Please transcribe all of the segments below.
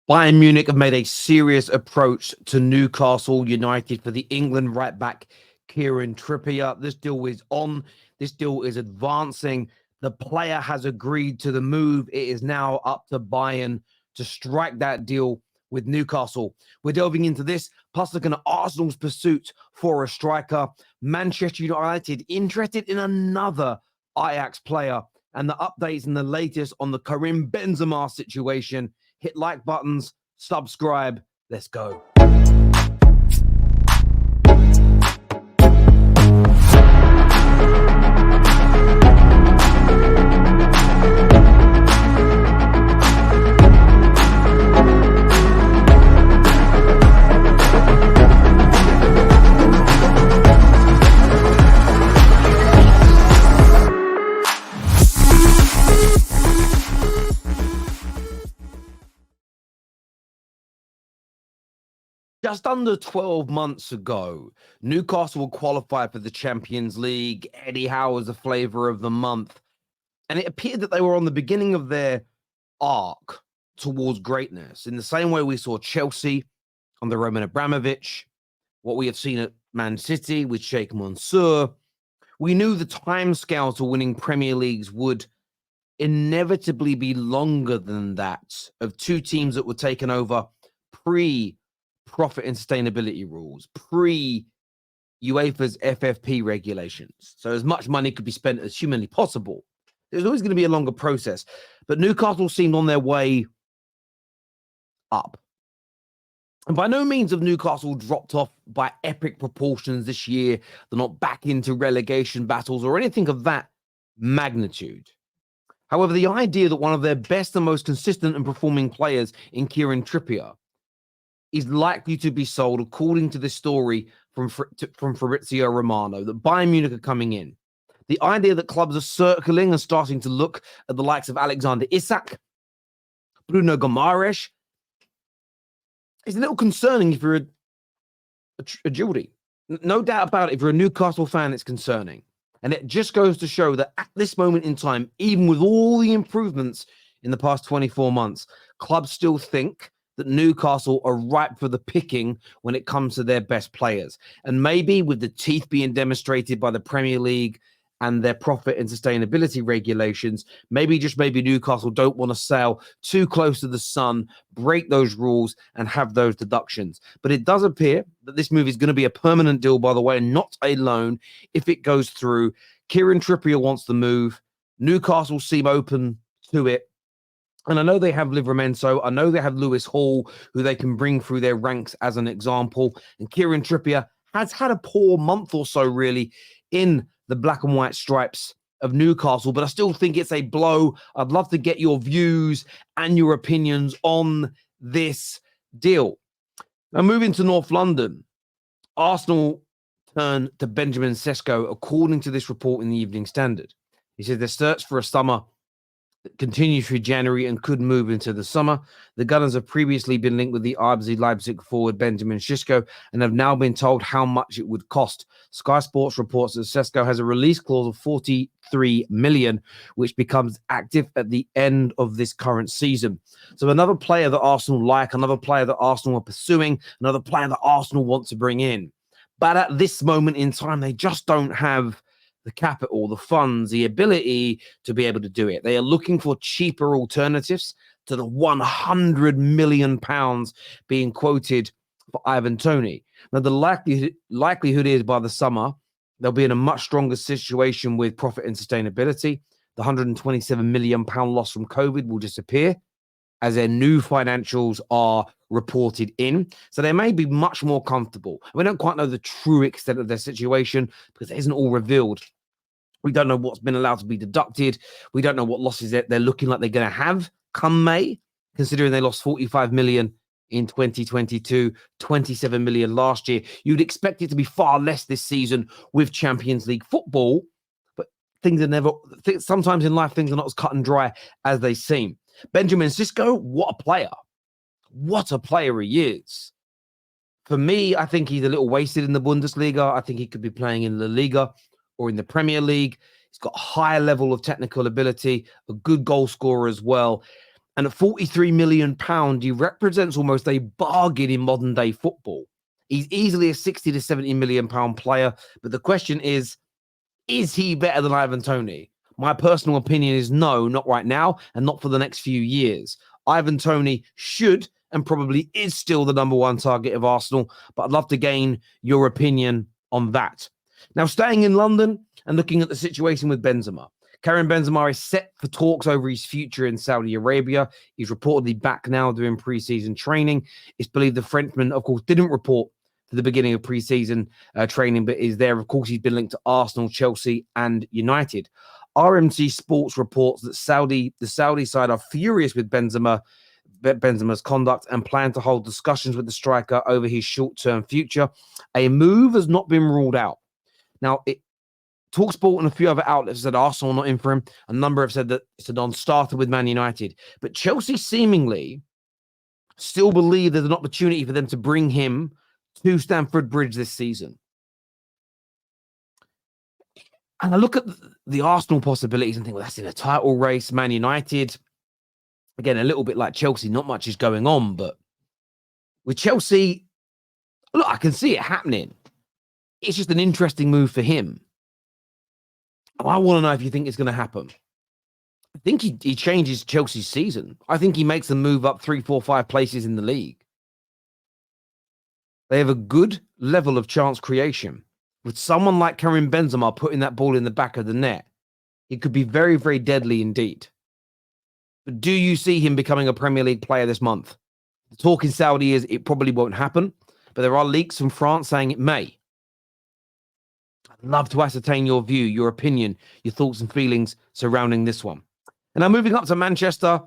Bayern Munich have made a serious approach to Newcastle United for the England right back Kieran Trippier. This deal is on. This deal is advancing. The player has agreed to the move. It is now up to Bayern to strike that deal with Newcastle. We're delving into this, plus looking at Arsenal's pursuit for a striker. Manchester United interested in another Ajax player, and the updates and the latest on the Karim Benzema situation. Hit like buttons, subscribe. Let's go. Just under 12 months ago, Newcastle qualified for the Champions League. Eddie Howe was the flavour of the month. And it appeared that they were on the beginning of their arc towards greatness. In the same way we saw Chelsea under Roman Abramovich, what we have seen at Man City with Sheikh Mansour. We knew the timescale to winning Premier Leagues would inevitably be longer than that of two teams that were taken over pre-profit and sustainability rules, pre-UEFA's FFP regulations. So as much money could be spent as humanly possible. There's always going to be a longer process. But Newcastle seemed on their way up. And by no means have Newcastle dropped off by epic proportions this year. They're not back into relegation battles or anything of that magnitude. However, the idea that one of their best and most consistent and performing players in Kieran Trippier is likely to be sold, according to this story from Fabrizio Romano, that Bayern Munich are coming in. The idea that clubs are circling and starting to look at the likes of Alexander Isak, Bruno Guimaraes, is a little concerning if you're a Geordie. No doubt about it, if you're a Newcastle fan, it's concerning. And it just goes to show that at this moment in time, even with all the improvements in the past 24 months, clubs still think that Newcastle are ripe for the picking when it comes to their best players. And maybe with the teeth being demonstrated by the Premier League and their profit and sustainability regulations, maybe Newcastle don't want to sail too close to the sun, break those rules and have those deductions. But it does appear that this move is going to be a permanent deal, by the way, and not a loan if it goes through. Kieran Trippier wants the move. Newcastle seem open to it. And I know they have Livramento. I know they have Lewis Hall, who they can bring through their ranks as an example. And Kieran Trippier has had a poor month or so, really, in the black and white stripes of Newcastle. But I still think it's a blow. I'd love to get your views and your opinions on this deal. Now, moving to North London, Arsenal turn to Benjamin Sesko, according to this report in the Evening Standard. He said their search for a summer continues through January and could move into the summer. The Gunners have previously been linked with the RB Leipzig forward Benjamin Sesko and have now been told how much it would cost. Sky Sports reports that Sesko has a release clause of 43 million, which becomes active at the end of this current season. So another player that Arsenal like, another player that Arsenal are pursuing, another player that Arsenal want to bring in. But at this moment in time, they just don't have the capital, the funds, the ability to be able to do it. They are looking for cheaper alternatives to the 100 million pounds being quoted for Ivan Toney. Now, the likelihood is by the summer, they'll be in a much stronger situation with profit and sustainability. The 127 million pound loss from COVID will disappear as their new financials are reported in. So they may be much more comfortable. We don't quite know the true extent of their situation because it isn't all revealed. We don't know what's been allowed to be deducted. We don't know what losses they're looking like they're going to have come May, considering they lost 45 million in 2022, 27 million last year. You'd expect it to be far less this season with Champions League football, but sometimes in life, things are not as cut and dry as they seem. Benjamin Sesko, what a player. What a player he is. For me, I think he's a little wasted in the Bundesliga. I think he could be playing in La Liga or in the Premier League. He's got a higher level of technical ability, a good goal scorer as well. And at £43 million, he represents almost a bargain in modern day football. He's easily a 60 to 70 million pound player. But the question is he better than Ivan Toney? My personal opinion is no, not right now, and not for the next few years. Ivan Toney should and probably is still the number one target of Arsenal, but I'd love to gain your opinion on that. Now, staying in London and looking at the situation with Benzema. Kieran Benzema is set for talks over his future in Saudi Arabia. He's reportedly back now doing pre-season training. It's believed the Frenchman, of course, didn't report to the beginning of pre-season training, but is there. Of course, he's been linked to Arsenal, Chelsea, and United. RMC Sports reports that the Saudi side are furious with Benzema's conduct and plan to hold discussions with the striker over his short-term future. A move has not been ruled out. Now, TalkSport and a few other outlets said Arsenal not in for him. A number have said that it's a non-starter with Man United. But Chelsea seemingly still believe there's an opportunity for them to bring him to Stamford Bridge this season. And I look at the Arsenal possibilities and think, well, that's in a title race. Man United, again, a little bit like Chelsea, not much is going on. But with Chelsea, look, I can see it happening. It's just an interesting move for him. I want to know if you think it's going to happen. I think he changes Chelsea's season. I think he makes them move up 3, 4, 5 places in the league. They have a good level of chance creation. With someone like Kieran Benzema putting that ball in the back of the net, it could be very, very deadly indeed. But do you see him becoming a Premier League player this month? The talk in Saudi is it probably won't happen, but there are leaks from France saying it may. I'd love to ascertain your view, your opinion, your thoughts and feelings surrounding this one. And now moving up to Manchester,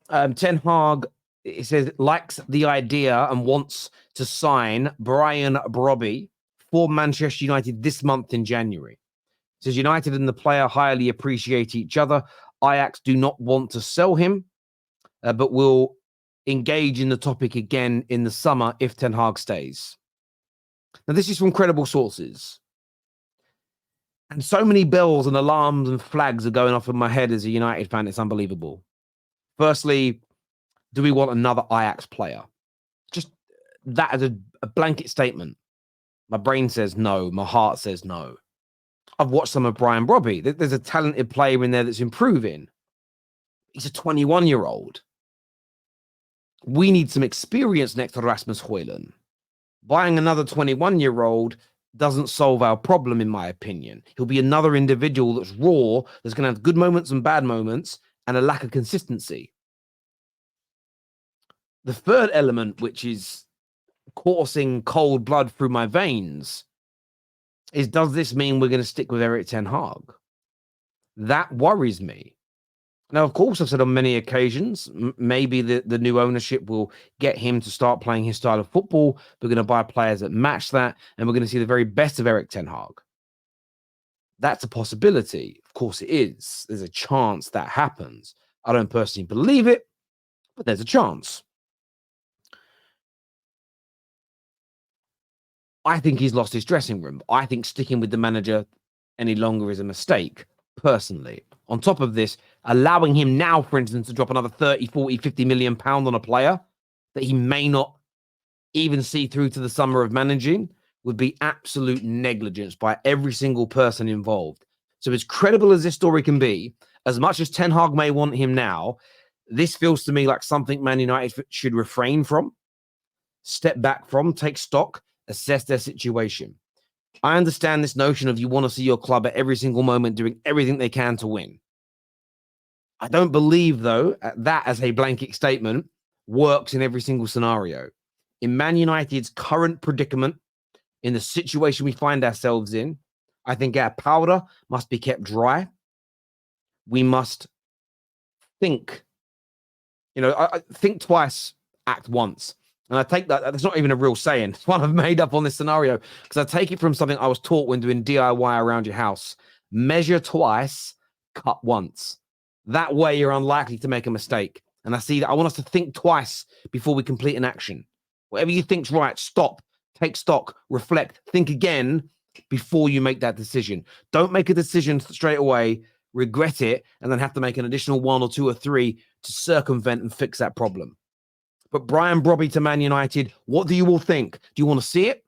Ten Hag, it says, likes the idea and wants to sign Brian Brobbey for Manchester United this month in January. It says United and the player highly appreciate each other. Ajax do not want to sell him, but will engage in the topic again in the summer if Ten Hag stays. Now, this is from credible sources. And so many bells and alarms and flags are going off in my head as a United fan. It's unbelievable. Firstly, do we want another Ajax player? Just that as a blanket statement. My brain says no. My heart says no. I've watched some of Brian Brobbey. There's a talented player in there that's improving. He's a 21-year-old. We need some experience next to Rasmus Højlund. Buying another 21-year-old doesn't solve our problem, in my opinion. He'll be another individual that's raw, that's going to have good moments and bad moments, and a lack of consistency. The third element, which is coursing cold blood through my veins, is does this mean we're going to stick with Erik Ten Hag? That worries me. Now, of course, I've said on many occasions, maybe the new ownership will get him to start playing his style of football. We're going to buy players that match that, and we're going to see the very best of Erik Ten Hag. That's a possibility. Of course it is. There's a chance that happens. I don't personally believe it, but there's a chance. I think he's lost his dressing room. I think sticking with the manager any longer is a mistake, personally. On top of this, allowing him now, for instance, to drop another 30, 40, 50 million pounds on a player that he may not even see through to the summer of managing would be absolute negligence by every single person involved. So as credible as this story can be, as much as Ten Hag may want him now, this feels to me like something Man United should refrain from, step back from, take stock, assess their situation. I understand this notion of you want to see your club at every single moment doing everything they can to win. I don't believe, though, that as a blanket statement works in every single scenario. In Man United's current predicament, in the situation we find ourselves in, I think our powder must be kept dry. We must think, think twice, act once. And I take that's not even a real saying. It's one I've made up on this scenario because I take it from something I was taught when doing DIY around your house. Measure twice, cut once. That way you're unlikely to make a mistake. And I see that I want us to think twice before we complete an action. Whatever you think's right, stop, take stock, reflect, think again before you make that decision. Don't make a decision straight away, regret it, and then have to make an additional 1 or 2 or 3 to circumvent and fix that problem. But Brian Brobbey to Man United, what do you all think? Do you want to see it?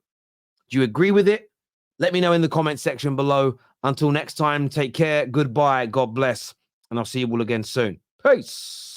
Do you agree with it? Let me know in the comment section below. Until next time, take care. Goodbye. God bless. And I'll see you all again soon. Peace.